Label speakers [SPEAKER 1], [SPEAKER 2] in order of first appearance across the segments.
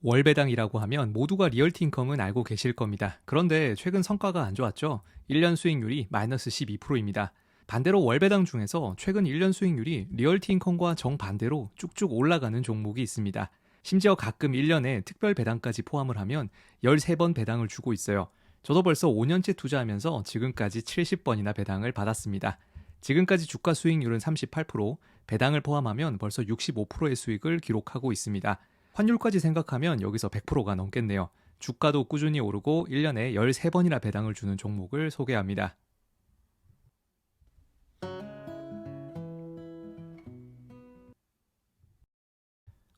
[SPEAKER 1] 월배당이라고 하면 모두가 리얼티 인컴은 알고 계실 겁니다. 그런데 최근 성과가 안 좋았죠. 1년 수익률이 마이너스 12%입니다. 반대로 월배당 중에서 최근 1년 수익률이 리얼티 인컴과 정반대로 쭉쭉 올라가는 종목이 있습니다. 심지어 가끔 1년에 특별 배당까지 포함을 하면 13번 배당을 주고 있어요. 저도 벌써 5년째 투자하면서 지금까지 70번이나 배당을 받았습니다. 지금까지 주가 수익률은 38%, 배당을 포함하면 벌써 65%의 수익을 기록하고 있습니다. 환율까지 생각하면 여기서 100%가 넘겠네요. 주가도 꾸준히 오르고 1년에 13번이나 배당을 주는 종목을 소개합니다.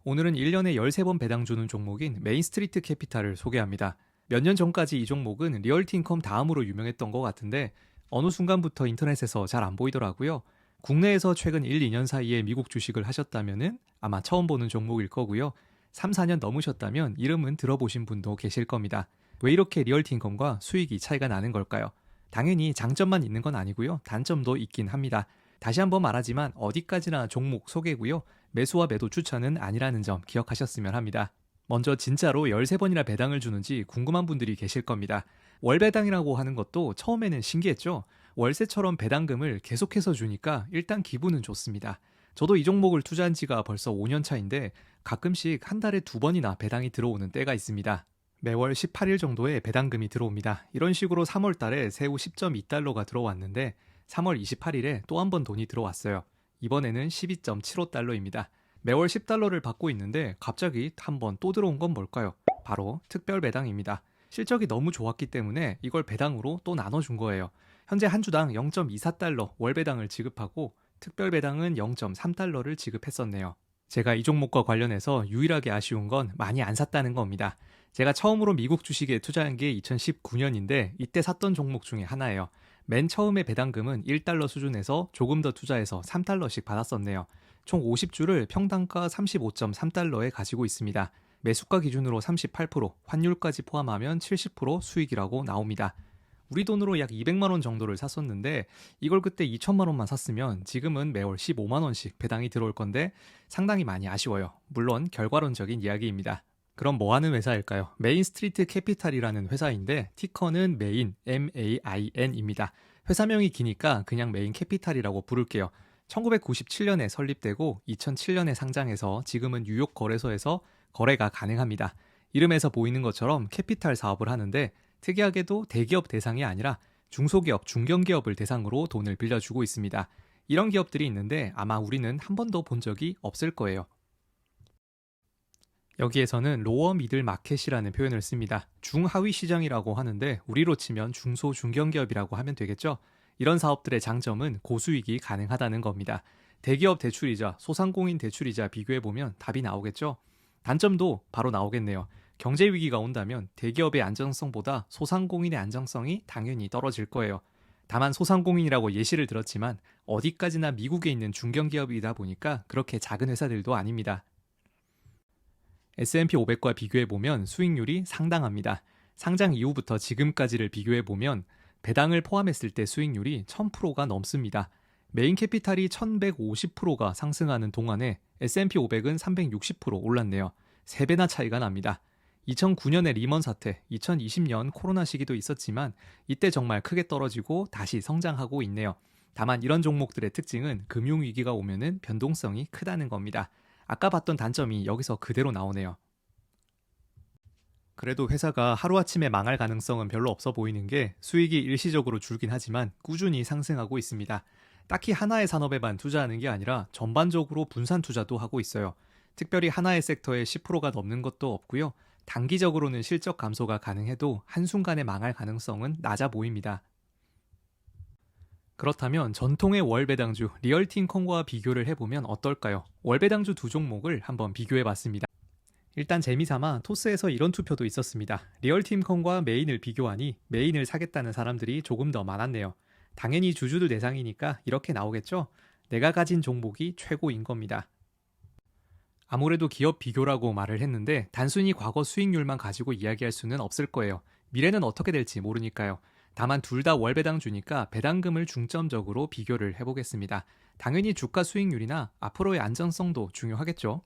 [SPEAKER 1] 오늘은 1년에 13번 배당 주는 종목인 메인스트리트 캐피탈을 소개합니다. 몇 년 전까지 이 종목은 리얼티 인컴 다음으로 유명했던 것 같은데 어느 순간부터 인터넷에서 잘 안 보이더라고요. 국내에서 최근 1, 2년 사이에 미국 주식을 하셨다면 아마 처음 보는 종목일 거고요. 3, 4년 넘으셨다면 이름은 들어보신 분도 계실 겁니다. 왜 이렇게 리얼티 인컴과 수익이 차이가 나는 걸까요? 당연히 장점만 있는 건 아니고요. 단점도 있긴 합니다. 다시 한번 말하지만 어디까지나 종목 소개고요. 매수와 매도 추천은 아니라는 점 기억하셨으면 합니다. 먼저 진짜로 13번이나 배당을 주는지 궁금한 분들이 계실 겁니다. 월배당이라고 하는 것도 처음에는 신기했죠. 월세처럼 배당금을 계속해서 주니까 일단 기분은 좋습니다. 저도 이 종목을 투자한 지가 벌써 5년 차인데 가끔씩 한 달에 2번이나 배당이 들어오는 때가 있습니다. 매월 18일 정도의 배당금이 들어옵니다. 이런 식으로 3월 달에 새우 10.2달러가 들어왔는데 3월 28일에 또 한 번 돈이 들어왔어요. 이번에는 12.75달러입니다. 매월 10달러를 받고 있는데 갑자기 한 번 또 들어온 건 뭘까요? 바로 특별 배당입니다. 실적이 너무 좋았기 때문에 이걸 배당으로 또 나눠준 거예요. 현재 한 주당 0.24달러 월 배당을 지급하고 특별 배당은 0.3달러를 지급했었네요. 제가 이 종목과 관련해서 유일하게 아쉬운 건 많이 안 샀다는 겁니다. 제가 처음으로 미국 주식에 투자한 게 2019년인데 이때 샀던 종목 중에 하나예요. 맨 처음에 배당금은 1달러 수준에서 조금 더 투자해서 3달러씩 받았었네요. 총 50주를 평당가 35.3달러에 가지고 있습니다. 매수가 기준으로 38%, 환율까지 포함하면 70% 수익이라고 나옵니다. 우리 돈으로 약 200만 원 정도를 샀었는데 이걸 그때 2천만 원만 샀으면 지금은 매월 15만 원씩 배당이 들어올 건데 상당히 많이 아쉬워요. 물론 결과론적인 이야기입니다. 그럼 뭐 하는 회사일까요? 메인스트리트 캐피탈이라는 회사인데 티커는 메인, MAIN입니다. 회사명이 기니까 그냥 메인 캐피탈이라고 부를게요. 1997년에 설립되고 2007년에 상장해서 지금은 뉴욕 거래소에서 거래가 가능합니다. 이름에서 보이는 것처럼 캐피탈 사업을 하는데 특이하게도 대기업 대상이 아니라 중소기업, 중견기업을 대상으로 돈을 빌려주고 있습니다. 이런 기업들이 있는데 아마 우리는 한 번도 본 적이 없을 거예요. 여기에서는 로어 미들 마켓이라는 표현을 씁니다. 중하위 시장이라고 하는데 우리로 치면 중소 중견기업이라고 하면 되겠죠. 이런 사업들의 장점은 고수익이 가능하다는 겁니다. 대기업 대출이자 소상공인 대출이자 비교해보면 답이 나오겠죠. 단점도 바로 나오겠네요. 경제 위기가 온다면 대기업의 안정성보다 소상공인의 안정성이 당연히 떨어질 거예요. 다만 소상공인이라고 예시를 들었지만 어디까지나 미국에 있는 중견기업이다 보니까 그렇게 작은 회사들도 아닙니다. S&P 500과 비교해보면 수익률이 상당합니다. 상장 이후부터 지금까지를 비교해보면 배당을 포함했을 때 수익률이 1000%가 넘습니다. 메인 캐피탈이 1150%가 상승하는 동안에 S&P 500은 360% 올랐네요. 3배나 차이가 납니다. 2009년의 리먼 사태, 2020년 코로나 시기도 있었지만 이때 정말 크게 떨어지고 다시 성장하고 있네요. 다만 이런 종목들의 특징은 금융위기가 오면은 변동성이 크다는 겁니다. 아까 봤던 단점이 여기서 그대로 나오네요. 그래도 회사가 하루아침에 망할 가능성은 별로 없어 보이는 게 수익이 일시적으로 줄긴 하지만 꾸준히 상승하고 있습니다. 딱히 하나의 산업에만 투자하는 게 아니라 전반적으로 분산 투자도 하고 있어요. 특별히 하나의 섹터에 10%가 넘는 것도 없고요. 단기적으로는 실적 감소가 가능해도 한순간에 망할 가능성은 낮아 보입니다. 그렇다면 전통의 월배당주 리얼틴컴과 비교를 해보면 어떨까요? 월배당주 두 종목을 한번 비교해봤습니다. 일단 재미삼아 토스에서 이런 투표도 있었습니다. 리얼팀컴과 메인을 비교하니 메인을 사겠다는 사람들이 조금 더 많았네요. 당연히 주주들 대상이니까 이렇게 나오겠죠? 내가 가진 종목이 최고인 겁니다. 아무래도 기업 비교라고 말을 했는데 단순히 과거 수익률만 가지고 이야기할 수는 없을 거예요. 미래는 어떻게 될지 모르니까요. 다만 둘 다 월배당주니까 배당금을 중점적으로 비교를 해보겠습니다. 당연히 주가 수익률이나 앞으로의 안정성도 중요하겠죠.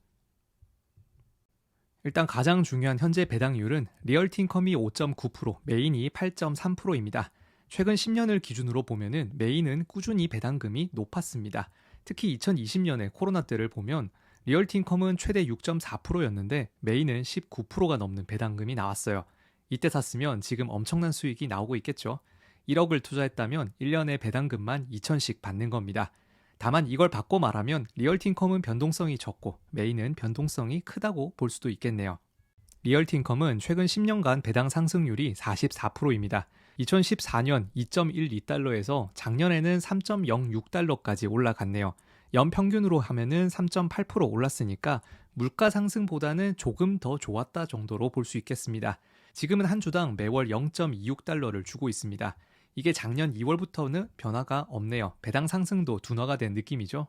[SPEAKER 1] 일단 가장 중요한 현재 배당률은 리얼티인컴이 5.9%, 메인이 8.3%입니다. 최근 10년을 기준으로 보면은 메인은 꾸준히 배당금이 높았습니다. 특히 2020년에 코로나 때를 보면 리얼티인컴은 최대 6.4%였는데 메인은 19%가 넘는 배당금이 나왔어요. 이때 샀으면 지금 엄청난 수익이 나오고 있겠죠. 1억을 투자했다면 1년에 배당금만 2천씩 받는 겁니다. 다만 이걸 바꿔 말하면 리얼티인컴은 변동성이 적고 메인은 변동성이 크다고 볼 수도 있겠네요. 리얼티인컴은 최근 10년간 배당 상승률이 44%입니다. 2014년 2.12달러에서 작년에는 3.06달러까지 올라갔네요. 연평균으로 하면은 3.8% 올랐으니까 물가 상승보다는 조금 더 좋았다 정도로 볼 수 있겠습니다. 지금은 한 주당 매월 0.26달러를 주고 있습니다. 이게 작년 2월부터는 변화가 없네요. 배당 상승도 둔화가 된 느낌이죠.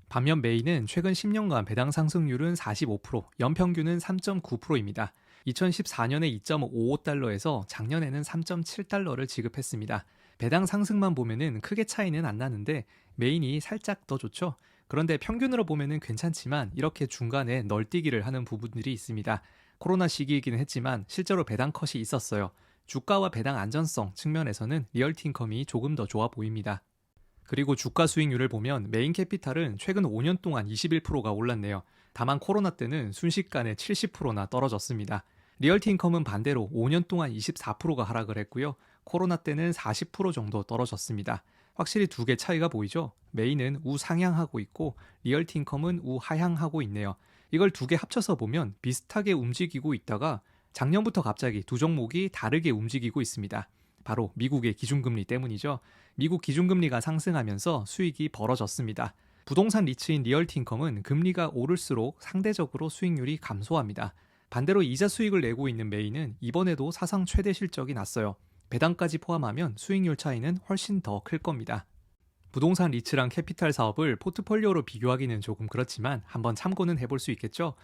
[SPEAKER 1] 반면 메인은 최근 10년간 배당 상승률은 45%, 연평균은 3.9%입니다. 2014년에 2.55달러에서 작년에는 3.7달러를 지급했습니다. 배당 상승만 보면은 크게 차이는 안 나는데 메인이 살짝 더 좋죠. 그런데 평균으로 보면은 괜찮지만 이렇게 중간에 널뛰기를 하는 부분들이 있습니다. 코로나 시기이기는 했지만 실제로 배당 컷이 있었어요. 주가와 배당 안전성 측면에서는 리얼티인컴이 조금 더 좋아 보입니다. 그리고 주가 수익률을 보면 메인캐피탈은 최근 5년 동안 21%가 올랐네요. 다만 코로나 때는 순식간에 70%나 떨어졌습니다. 리얼티인컴은 반대로 5년 동안 24%가 하락을 했고요. 코로나 때는 40% 정도 떨어졌습니다. 확실히 두 개 차이가 보이죠? 메인은 우상향하고 있고 리얼티인컴은 우하향하고 있네요. 이걸 두 개 합쳐서 보면 비슷하게 움직이고 있다가 작년부터 갑자기 두 종목이 다르게 움직이고 있습니다. 바로 미국의 기준금리 때문이죠. 미국 기준금리가 상승하면서 수익이 벌어졌습니다. 부동산 리츠인 리얼티인컴은 금리가 오를수록 상대적으로 수익률이 감소합니다. 반대로 이자 수익을 내고 있는 메인은 이번에도 사상 최대 실적이 났어요. 배당까지 포함하면 수익률 차이는 훨씬 더 클 겁니다. 부동산 리츠랑 캐피탈 사업을 포트폴리오로 비교하기는 조금 그렇지만 한번 참고는 해볼 수 있겠죠.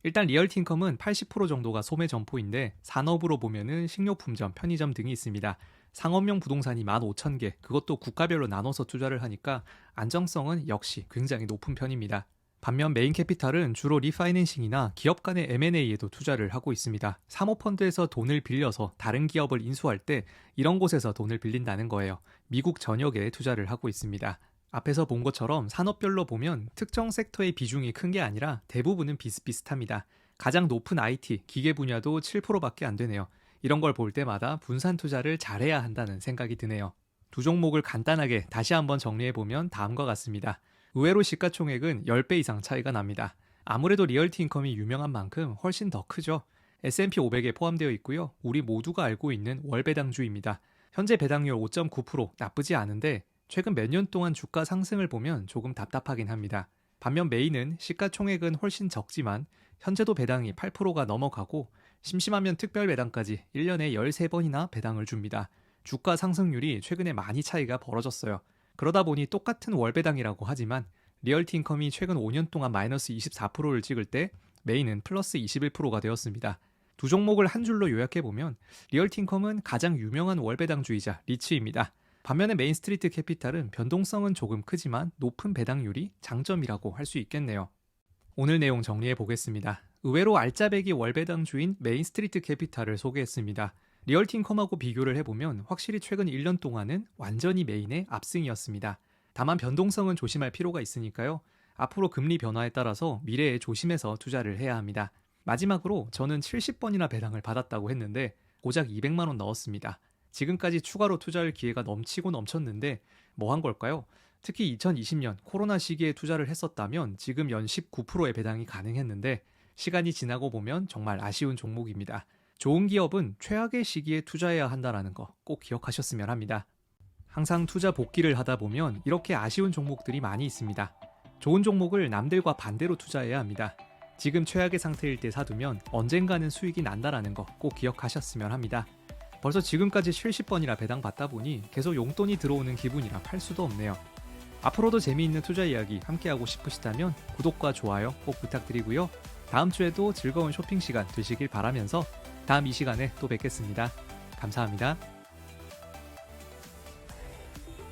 [SPEAKER 1] 일단 리얼티인컴은 80% 정도가 소매 점포인데 산업으로 보면은 식료품점, 편의점 등이 있습니다. 상업용 부동산이 15,000개, 그것도 국가별로 나눠서 투자를 하니까 안정성은 역시 굉장히 높은 편입니다. 반면 메인캐피탈은 주로 리파이낸싱이나 기업 간의 M&A에도 투자를 하고 있습니다. 사모펀드에서 돈을 빌려서 다른 기업을 인수할 때 이런 곳에서 돈을 빌린다는 거예요. 미국 전역에 투자를 하고 있습니다. 앞에서 본 것처럼 산업별로 보면 특정 섹터의 비중이 큰 게 아니라 대부분은 비슷비슷합니다. 가장 높은 IT, 기계 분야도 7%밖에 안 되네요. 이런 걸 볼 때마다 분산 투자를 잘해야 한다는 생각이 드네요. 두 종목을 간단하게 다시 한번 정리해보면 다음과 같습니다. 의외로 시가총액은 10배 이상 차이가 납니다. 아무래도 리얼티인컴이 유명한 만큼 훨씬 더 크죠. S&P 500에 포함되어 있고요. 우리 모두가 알고 있는 월배당주입니다. 현재 배당률 5.9% 나쁘지 않은데 최근 몇 년 동안 주가 상승을 보면 조금 답답하긴 합니다. 반면 메인은 시가총액은 훨씬 적지만 현재도 배당이 8%가 넘어가고 심심하면 특별 배당까지 1년에 13번이나 배당을 줍니다. 주가 상승률이 최근에 많이 차이가 벌어졌어요. 그러다 보니 똑같은 월배당이라고 하지만 리얼티인컴이 최근 5년 동안 마이너스 24%를 찍을 때 메인은 플러스 21%가 되었습니다. 두 종목을 한 줄로 요약해보면 리얼티인컴은 가장 유명한 월배당주이자 리츠입니다. 반면에 메인스트리트 캐피탈은 변동성은 조금 크지만 높은 배당률이 장점이라고 할 수 있겠네요. 오늘 내용 정리해 보겠습니다. 의외로 알짜배기 월배당주인 메인스트리트 캐피탈을 소개했습니다. 리얼티인컴하고 비교를 해보면 확실히 최근 1년 동안은 완전히 메인의 압승이었습니다. 다만 변동성은 조심할 필요가 있으니까요. 앞으로 금리 변화에 따라서 미래에 조심해서 투자를 해야 합니다. 마지막으로 저는 70번이나 배당을 받았다고 했는데 고작 200만 원 넣었습니다. 지금까지 추가로 투자할 기회가 넘치고 넘쳤는데 뭐 한 걸까요? 특히 2020년 코로나 시기에 투자를 했었다면 지금 연 19%의 배당이 가능했는데 시간이 지나고 보면 정말 아쉬운 종목입니다. 좋은 기업은 최악의 시기에 투자해야 한다는 거 꼭 기억하셨으면 합니다. 항상 투자 복귀를 하다 보면 이렇게 아쉬운 종목들이 많이 있습니다. 좋은 종목을 남들과 반대로 투자해야 합니다. 지금 최악의 상태일 때 사두면 언젠가는 수익이 난다라는 거 꼭 기억하셨으면 합니다. 벌써 지금까지 70번이나 배당 받다 보니 계속 용돈이 들어오는 기분이라 팔 수도 없네요. 앞으로도 재미있는 투자 이야기 함께하고 싶으시다면 구독과 좋아요 꼭 부탁드리고요. 다음 주에도 즐거운 쇼핑 시간 되시길 바라면서 다음 이 시간에 또 뵙겠습니다. 감사합니다.